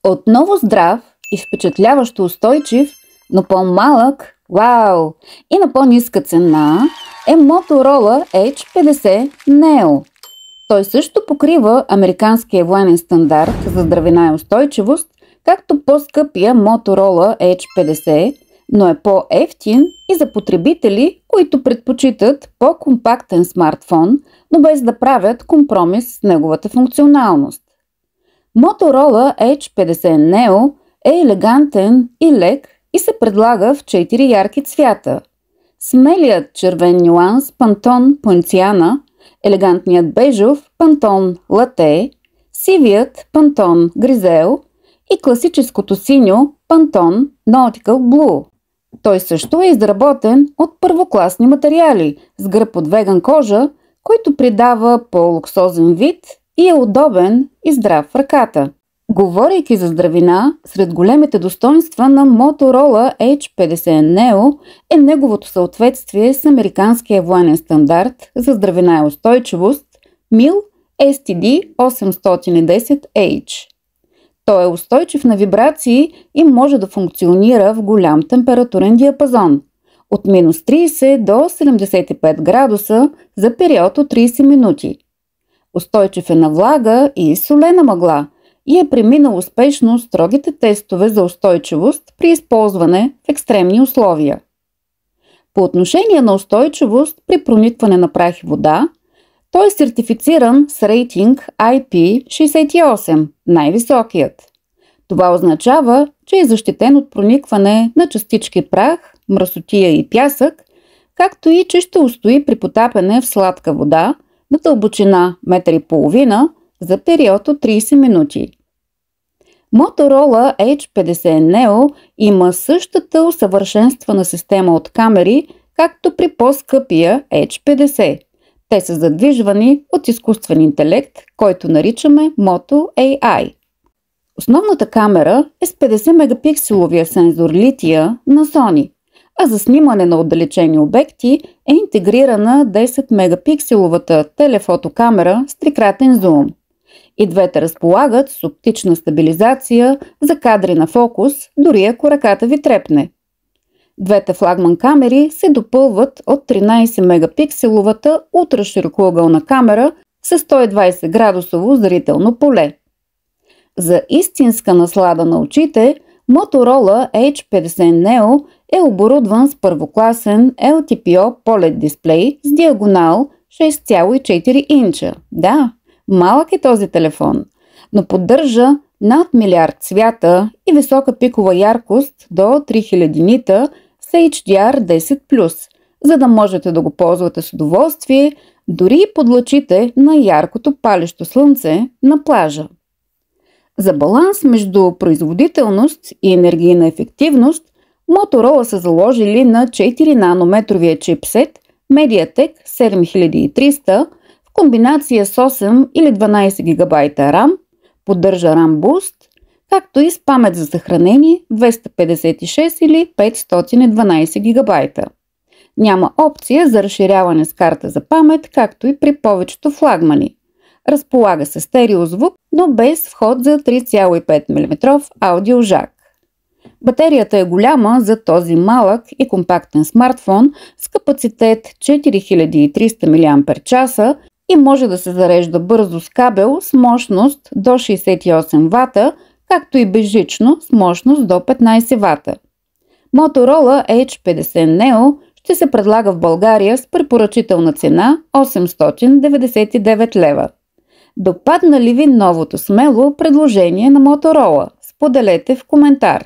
Отново здрав и впечатляващо устойчив, но по-малък, вау, и на по-ниска цена е Motorola H50 Neo. Той също покрива американския военен стандарт за здравина и устойчивост, както по-скъпия Motorola H50, но е по-евтин и за потребители, които предпочитат по-компактен смартфон, но без да правят компромис с неговата функционалност. Motorola H50 Neo е елегантен и лек и се предлага в 4 ярки цвята. Смелият червен нюанс Pantone Poinciana, елегантният бежов Pantone Latte, сивият Pantone Grizel и класическото синьо Pantone Nautical Blue. Той също е изработен от първокласни материали с гръб от веган кожа, който придава по-луксозен вид и е удобен и здрав в ръката. Говорейки за здравина, сред големите достоинства на Motorola H50 Neo е неговото съответствие с американския военен стандарт за здравина и устойчивост MIL STD 810H. Той е устойчив на вибрации и може да функционира в голям температурен диапазон от минус 30 до 75 градуса за период от 30 минути. Устойчив е на влага и солена мъгла и е преминал успешно строгите тестове за устойчивост при използване в екстремни условия. По отношение на устойчивост при проникване на прах и вода, той е сертифициран с рейтинг IP68, най-високият. Това означава, че е защитен от проникване на частички прах, мръсотия и пясък, както и че ще устои при потапяне в сладка вода на дълбочина 1,5 м за период от 30 минути. Motorola H50 Neo има същата усъвършенствана система от камери, както при по-скъпия H50. Те са задвижвани от изкуствен интелект, който наричаме Moto AI. Основната камера е с 50 мегапикселовия сензор лития на Sony, а за снимане на отдалечени обекти е интегрирана 10 мегапикселовата телефотокамера с трикратен зум. И двете разполагат с оптична стабилизация за кадри на фокус, дори ако ръката ви трепне. Двете флагман камери се допълват от 13 мегапикселовата ултраширокоъгълна камера с 120 градусово зрително поле. За истинска наслада на очите, Motorola H50 Neo е оборудван с първокласен LTPO POLED дисплей с диагонал 6,4 инча. Да, малък е този телефон, но поддържа над милиард цвята и висока пикова яркост до 3000 нита с HDR10+, за да можете да го ползвате с удоволствие, дори и под лъчите на яркото палещо слънце на плажа. За баланс между производителност и енергийна ефективност, Motorola са заложили на 4 нанометровия чипсет MediaTek 7300 в комбинация с 8 или 12 ГБ RAM, поддържа RAM Boost, както и с памет за съхранение 256 или 512 ГБ. Няма опция за разширяване с карта за памет, както и при повечето флагмани. Разполага се стереозвук, но без вход за 3,5 мм аудиожак. Батерията е голяма за този малък и компактен смартфон с капацитет 4300 мАч и може да се зарежда бързо с кабел с мощност до 68 W, както и безжично с мощност до 15 W. Motorola H50 Neo ще се предлага в България с препоръчителна цена 899 лева. Допадна ли ви новото смело предложение на Motorola? Споделете в коментар.